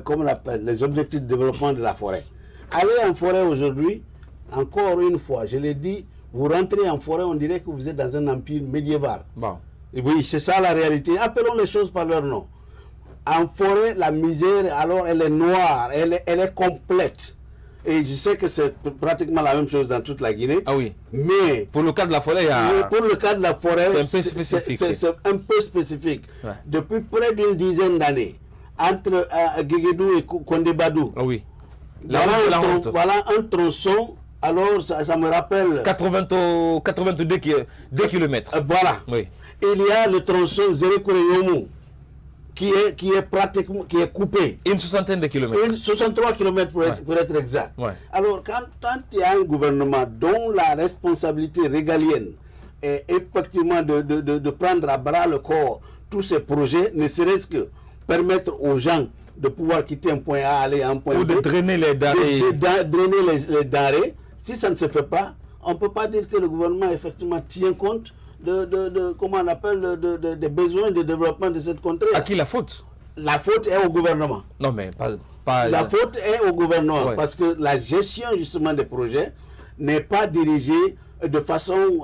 comme on appelle, les objectifs de développement de la forêt. Aller en forêt aujourd'hui, encore une fois, je l'ai dit, vous rentrez en forêt, on dirait que vous êtes dans un empire médiéval. Bon. Et oui, c'est ça la réalité. Appelons les choses par leur nom. En forêt, la misère, alors elle est noire, elle est complète. Et je sais que c'est pratiquement la même chose dans toute la Guinée. Ah oui. Mais pour le cas de la forêt, pour le cas de la forêt, c'est un peu spécifique. C'est un peu spécifique. Ouais. Depuis près d'une dizaine d'années, entre Guéguédou et Kondébadou. Ah oui. Voilà un tronçon. Alors ça me rappelle 82 km. Voilà. Oui. Il y a le tronçon Zérékouré-Yomou qui est coupé. Une soixantaine de kilomètres. 63 km pour être exact. Ouais. Alors quand il y a un gouvernement dont la responsabilité régalienne est effectivement de prendre à bras le corps tous ces projets, ne serait-ce que permettre aux gens de pouvoir quitter un point A, aller à un point B. Ou de drainer les denrées. Drainer les denrées. Si ça ne se fait pas, on ne peut pas dire que le gouvernement effectivement tient compte comment on appelle, des besoins de développement de cette contrée. À qui la faute? La faute est au gouvernement. Non, mais pas la faute est au gouvernement, ouais. Parce que la gestion justement des projets n'est pas dirigée de façon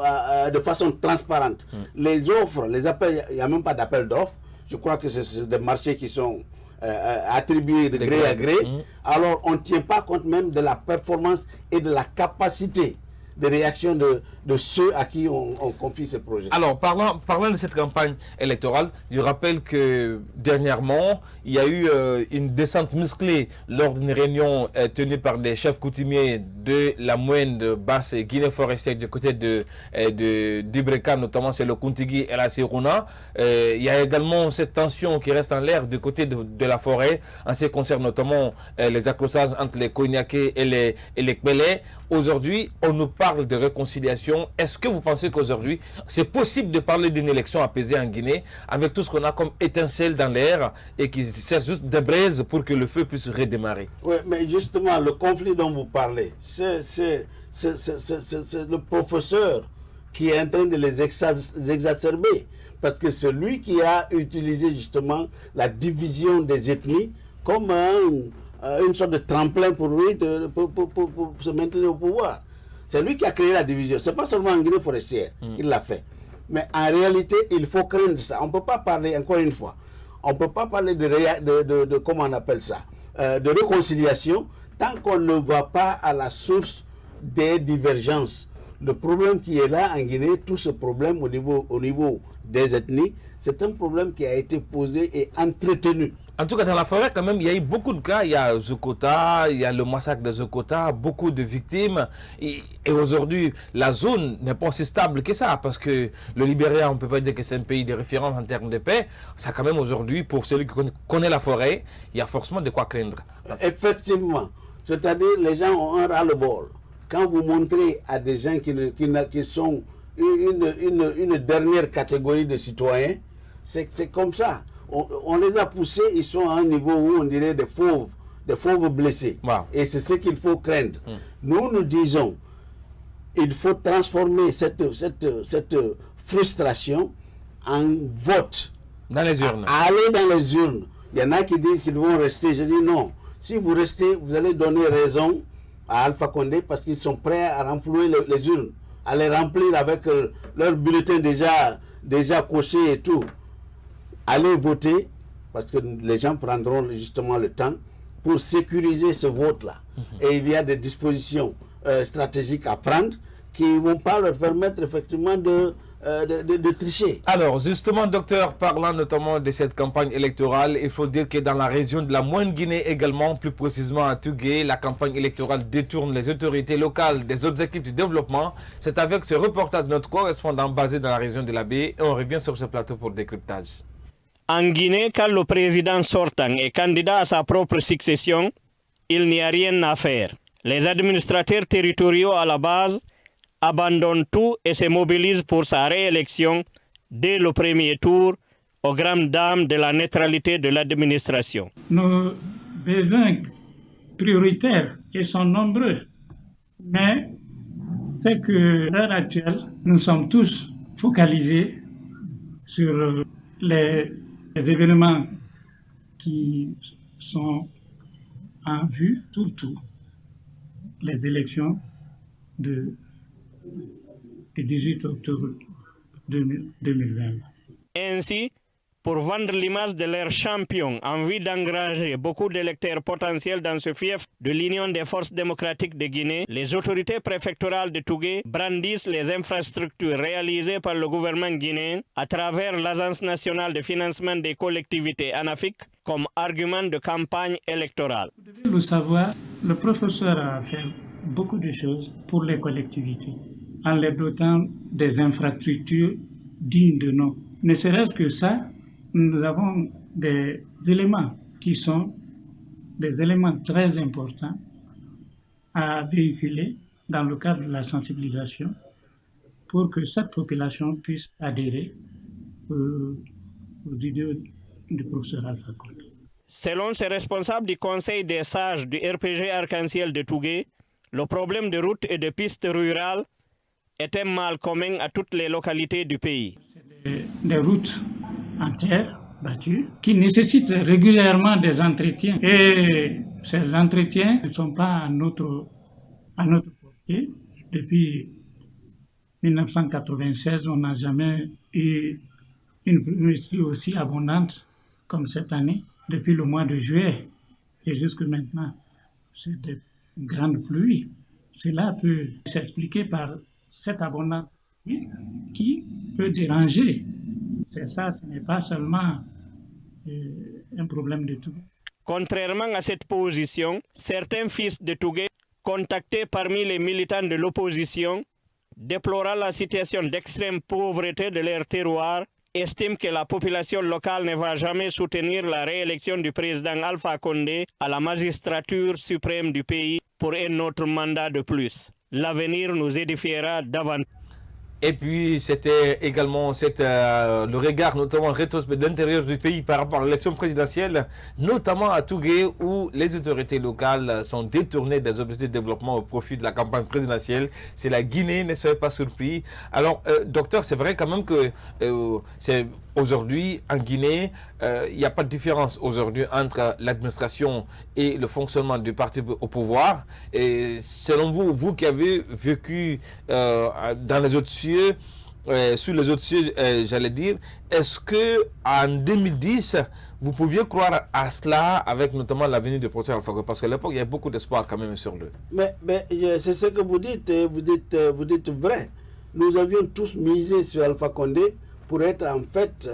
transparente. Les offres, les appels, il n'y a même pas d'appel d'offres. Je crois que c'est des marchés qui sont attribués de gré à gré. Alors on ne tient pas compte même de la performance et de la capacité de réaction de ceux à qui on confie ces projets. Alors, parlant de cette campagne électorale, je rappelle que dernièrement, il y a eu une descente musclée lors d'une réunion tenue par des chefs coutumiers de la moyenne de basse Guinée forestière du côté d'Ibreka, notamment c'est le Kuntigi et la Serouna. Il y a également cette tension qui reste en l'air du côté de la forêt, en ce qui concerne notamment les accrochages entre les Koignaké et les Kbélé. Aujourd'hui, on nous parle de réconciliation. Est-ce que vous pensez qu'aujourd'hui, c'est possible de parler d'une élection apaisée en Guinée avec tout ce qu'on a comme étincelle dans l'air et qui sert juste de braise pour que le feu puisse redémarrer? Oui, mais justement, le conflit dont vous parlez, c'est le professeur qui est en train de les exacerber. Parce que c'est lui qui a utilisé justement la division des ethnies comme une sorte de tremplin pour lui pour se maintenir au pouvoir. C'est lui qui a créé la division. Ce n'est pas seulement en Guinée forestière qu'il l'a fait. Mais en réalité, il faut craindre ça. On ne peut pas parler, encore une fois, on ne peut pas parler de comment on appelle ça, de réconciliation, tant qu'on ne va pas à la source des divergences. Le problème qui est là en Guinée, tout ce problème au niveau des ethnies, c'est un problème qui a été posé et entretenu. En tout cas, dans la forêt, quand même, il y a eu beaucoup de cas. Il y a Zokota, il y a le massacre de Zokota, beaucoup de victimes. Et aujourd'hui, la zone n'est pas aussi stable que ça. Parce que le Libéria, on ne peut pas dire que c'est un pays de référence en termes de paix. Ça, quand même, aujourd'hui, pour celui qui connaît la forêt, il y a forcément de quoi craindre. Effectivement. C'est-à-dire, les gens ont un ras-le-bol. Quand vous montrez à des gens qui sont une dernière catégorie de citoyens, c'est comme ça. On les a poussés, ils sont à un niveau où on dirait des fauves blessés. Wow. Et c'est ce qu'il faut craindre. Nous disons, il faut transformer cette frustration en vote. Dans les urnes. Aller dans les urnes. Il y en a qui disent qu'ils vont rester. Je dis non. Si vous restez, vous allez donner raison à Alpha Condé parce qu'ils sont prêts à renflouer les urnes, à les remplir avec leurs bulletins déjà cochés et tout. Allez voter, parce que les gens prendront justement le temps pour sécuriser ce vote-là. Et il y a des dispositions stratégiques à prendre qui ne vont pas leur permettre effectivement de tricher. Alors, justement, docteur, parlant notamment de cette campagne électorale, il faut dire que dans la région de la Moyenne-Guinée également, plus précisément à Tugué, la campagne électorale détourne les autorités locales des objectifs du développement. C'est avec ce reportage de notre correspondant basé dans la région de la Baie et on revient sur ce plateau pour décryptage. En Guinée, quand le président sortant est candidat à sa propre succession, il n'y a rien à faire. Les administrateurs territoriaux à la base abandonnent tout et se mobilisent pour sa réélection dès le premier tour, aux grandes dames de la neutralité de l'administration. Nos besoins prioritaires sont nombreux, mais c'est que à l'heure actuelle, nous sommes tous focalisés sur les événements qui sont en vue, surtout les élections du 18 octobre 2020. Ainsi, pour vendre l'image de leur champion en vue d'engranger beaucoup d'électeurs potentiels dans ce fief de l'Union des forces démocratiques de Guinée, les autorités préfectorales de Tugué brandissent les infrastructures réalisées par le gouvernement guinéen à travers l'Agence nationale de financement des collectivités ANAFIC comme argument de campagne électorale. Vous devez le savoir, le professeur a fait beaucoup de choses pour les collectivités en les dotant des infrastructures dignes de nom. Ne serait-ce que ça, nous avons des éléments qui sont des éléments très importants à véhiculer dans le cadre de la sensibilisation pour que cette population puisse adhérer aux idées du professeur Alpha Condé. Selon ces responsables du Conseil des sages du RPG Arc-en-Ciel de Tougué, le problème de routes et de pistes rurales est un mal commun à toutes les localités du pays. Des routes entières, battues, qui nécessitent régulièrement des entretiens. Et ces entretiens ne sont pas à notre portée. Depuis 1996, on n'a jamais eu une pluie aussi abondante comme cette année. Depuis le mois de juillet et jusque maintenant, c'est de grandes pluies. Cela peut s'expliquer par cette abondance qui peut déranger. C'est ça, ce n'est pas seulement un problème de tout. Contrairement à cette position, certains fils de Tougué, contactés parmi les militants de l'opposition, déplorant la situation d'extrême pauvreté de leur terroir, estiment que la population locale ne va jamais soutenir la réélection du président Alpha Condé à la magistrature suprême du pays pour un autre mandat de plus. L'avenir nous édifiera davantage. Et puis, c'était également le regard, notamment rétrospectif de l'intérieur du pays par rapport à l'élection présidentielle, notamment à Tougué, où les autorités locales sont détournées des objectifs de développement au profit de la campagne présidentielle. C'est la Guinée, ne soyez pas surpris. Alors, docteur, c'est vrai quand même que c'est aujourd'hui, en Guinée, il n'y a pas de différence aujourd'hui entre l'administration et le fonctionnement du parti au pouvoir. Et selon vous, vous qui avez vécu dans les autres cieux, sur les autres cieux, j'allais dire, est-ce que en 2010, vous pouviez croire à cela avec notamment l'avenir du professeur Alpha Condé? Parce qu'à l'époque, il y a beaucoup d'espoir quand même sur lui. Mais c'est ce que vous dites vrai. Nous avions tous misé sur Alpha Condé pour être en fait,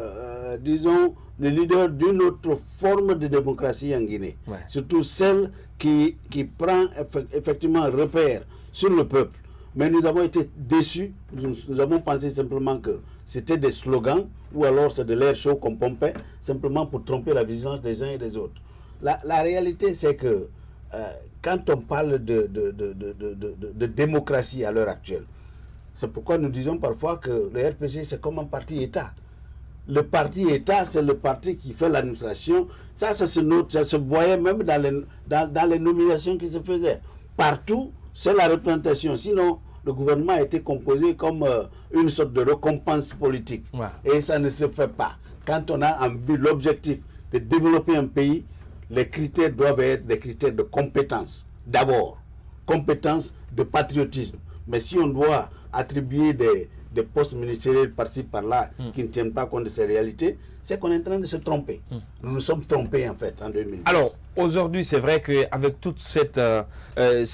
disons, le leader d'une autre forme de démocratie en Guinée. Ouais. Surtout celle qui prend effectivement repère sur le peuple. Mais nous avons été déçus. Nous avons pensé simplement que c'était des slogans ou alors c'est de l'air chaud qu'on pompait simplement pour tromper la vigilance des uns et des autres. La réalité, c'est que quand on parle de démocratie à l'heure actuelle, c'est pourquoi nous disons parfois que le RPG, c'est comme un parti-État. Le parti-État, c'est le parti qui fait l'administration. Ça se voyait même dans les nominations qui se faisaient. Partout, c'est la représentation. Sinon, le gouvernement a été composé comme une sorte de récompense politique. Ouais. Et ça ne se fait pas. Quand on a en vue l'objectif de développer un pays, les critères doivent être des critères de compétence. D'abord, compétence de patriotisme. Mais si on doit attribuer des postes ministériels par-ci, par-là, qui ne tiennent pas compte de ces réalités, c'est qu'on est en train de se tromper. Nous nous sommes trompés, en fait, en 2010. Alors, aujourd'hui, c'est vrai qu'avec toute c'est une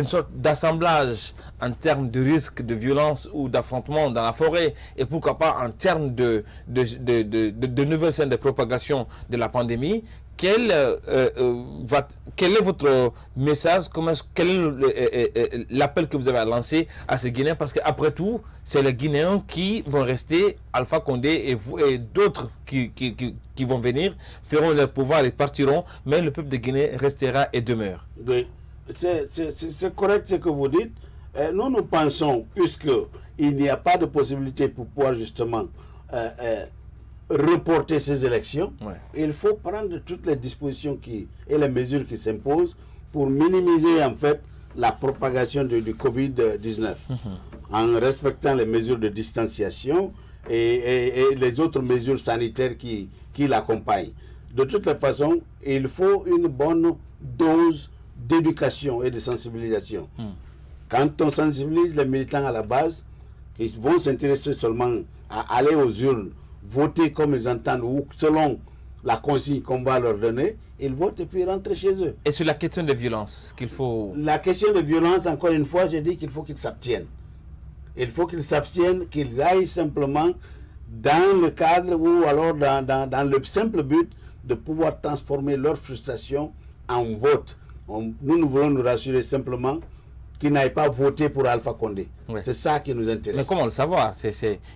sorte d'assemblage en termes de risque de violence ou d'affrontement dans la forêt, et pourquoi pas en termes de nouvelles scènes de propagation de la pandémie. Quel est votre message? Quel est l'appel que vous avez lancé à ces Guinéens? Parce qu'après tout, c'est les Guinéens qui vont rester, Alpha Condé et d'autres qui vont venir, feront leur pouvoir et partiront, mais le peuple de Guinée restera et demeure. Oui, c'est correct ce que vous dites. Nous pensons, puisqu'il n'y a pas de possibilité pour pouvoir justement reporter ces élections, il faut prendre toutes les dispositions et les mesures qui s'imposent pour minimiser en fait la propagation du Covid-19 en respectant les mesures de distanciation et les autres mesures sanitaires qui l'accompagnent. De toutes les façons, il faut une bonne dose d'éducation et de sensibilisation. Quand on sensibilise les militants à la base, ils vont s'intéresser seulement à aller aux urnes, voter comme ils entendent ou selon la consigne qu'on va leur donner, ils votent et puis rentrent chez eux. Et sur la question de violence, qu'il faut... La question de violence, encore une fois, je dis qu'il faut qu'ils s'abstiennent. Il faut qu'ils s'abstiennent, qu'ils aillent simplement dans le cadre ou alors dans le simple but de pouvoir transformer leur frustration en vote. Nous voulons nous rassurer simplement qu'ils n'aillent pas voter pour Alpha Condé. Ouais. C'est ça qui nous intéresse. Mais comment le savoir?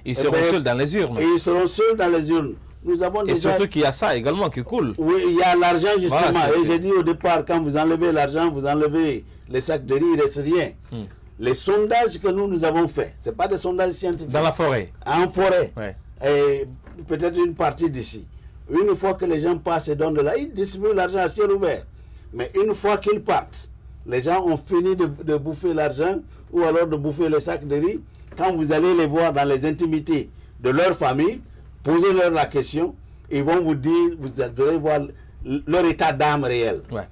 Ils seront seuls dans les urnes. Et ils seront seuls dans les urnes. Nous avons et surtout qu'il y a ça également qui coule. Oui, il y a l'argent justement. Voilà, et j'ai dit au départ, quand vous enlevez l'argent, vous enlevez les sacs de riz, il ne reste rien. Les sondages que nous avons faits, ce n'est pas des sondages scientifiques. Dans la forêt. En forêt. Ouais. Et peut-être une partie d'ici. Une fois que les gens passent et donnent de là, ils distribuent l'argent à ciel ouvert. Mais une fois qu'ils partent, les gens ont fini de bouffer l'argent ou alors de bouffer les sacs de riz. Quand vous allez les voir dans les intimités de leur famille, posez-leur la question, ils vont vous dire, vous allez voir leur état d'âme réel. Ouais.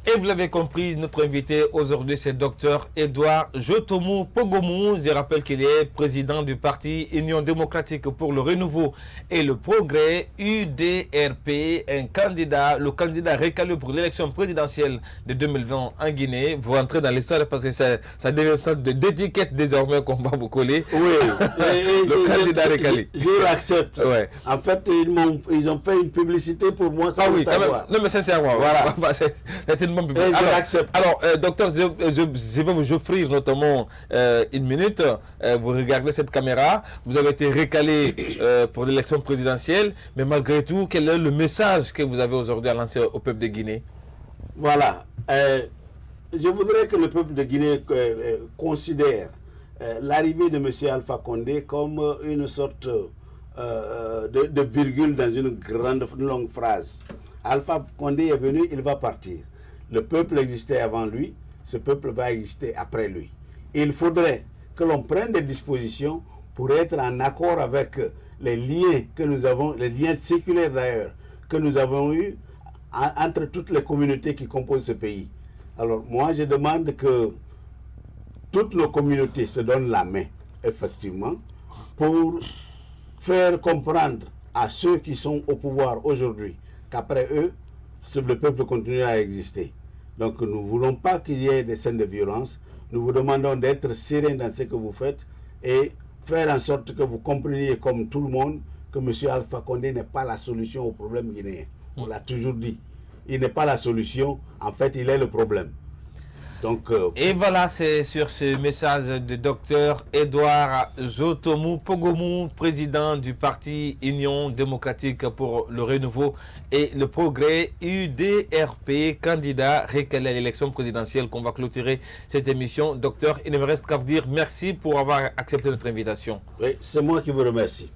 Et vous l'avez compris, notre invité aujourd'hui, c'est Dr Edouard Jotomou Pogomou. Je rappelle qu'il est président du parti Union démocratique pour le renouveau et le progrès, UDRP, le candidat recalé pour l'élection présidentielle de 2020 en Guinée. Vous rentrez dans l'histoire parce que ça devient une sorte d'étiquette désormais qu'on va vous coller. Oui, le candidat recalé. Je l'accepte. Ouais. En fait, ils ont fait une publicité pour moi. Ah oui, non mais sincèrement. Voilà. C'est une bonne publicité. Alors, docteur, je vais vous offrir notamment une minute. Vous regardez cette caméra. Vous avez été recalé pour l'élection présidentielle. Mais malgré tout, quel est le message que vous avez aujourd'hui à lancer au peuple de Guinée? Voilà. Je voudrais que le peuple de Guinée considère l'arrivée de M. Alpha Condé comme une sorte de virgule dans une longue phrase. Alpha Condé est venu, il va partir. Le peuple existait avant lui, ce peuple va exister après lui. Il faudrait que l'on prenne des dispositions pour être en accord avec les liens que nous avons, les liens séculaires d'ailleurs, que nous avons eus entre toutes les communautés qui composent ce pays. Alors moi je demande que toutes nos communautés se donnent la main, effectivement, pour faire comprendre à ceux qui sont au pouvoir aujourd'hui qu'après eux, le peuple continuera à exister. Donc nous ne voulons pas qu'il y ait des scènes de violence. Nous vous demandons d'être serein dans ce que vous faites et faire en sorte que vous compreniez comme tout le monde que M. Alpha Condé n'est pas la solution au problème guinéen. On l'a toujours dit. Il n'est pas la solution, en fait il est le problème. Donc, et voilà, c'est sur ce message de Dr Edouard Jotomou Pogomou, président du parti Union démocratique pour le renouveau et le progrès, UDRP, candidat recalé à l'élection présidentielle, qu'on va clôturer cette émission. Docteur, il ne me reste qu'à vous dire merci pour avoir accepté notre invitation. Oui, c'est moi qui vous remercie.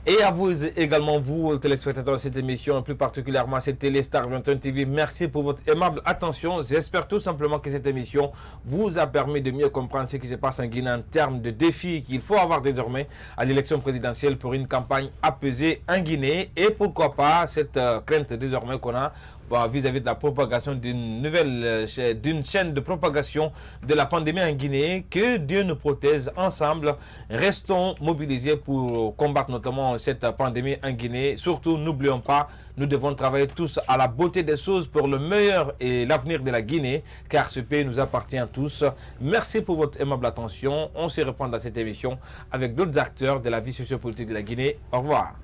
Et à vous également, vous, téléspectateurs de cette émission, plus particulièrement cette Téléstar 21 TV, merci pour votre aimable attention. J'espère tout simplement que cette émission vous a permis de mieux comprendre ce qui se passe en Guinée en termes de défis qu'il faut avoir désormais à l'élection présidentielle pour une campagne apaisée en Guinée. Et pourquoi pas cette crainte désormais qu'on a vis-à-vis de la propagation d'une chaîne de propagation de la pandémie en Guinée. Que Dieu nous protège ensemble. Restons mobilisés pour combattre notamment cette pandémie en Guinée. Surtout, n'oublions pas, nous devons travailler tous à la beauté des choses pour le meilleur et l'avenir de la Guinée, car ce pays nous appartient à tous. Merci pour votre aimable attention. On se reprend dans cette émission avec d'autres acteurs de la vie sociopolitique de la Guinée. Au revoir.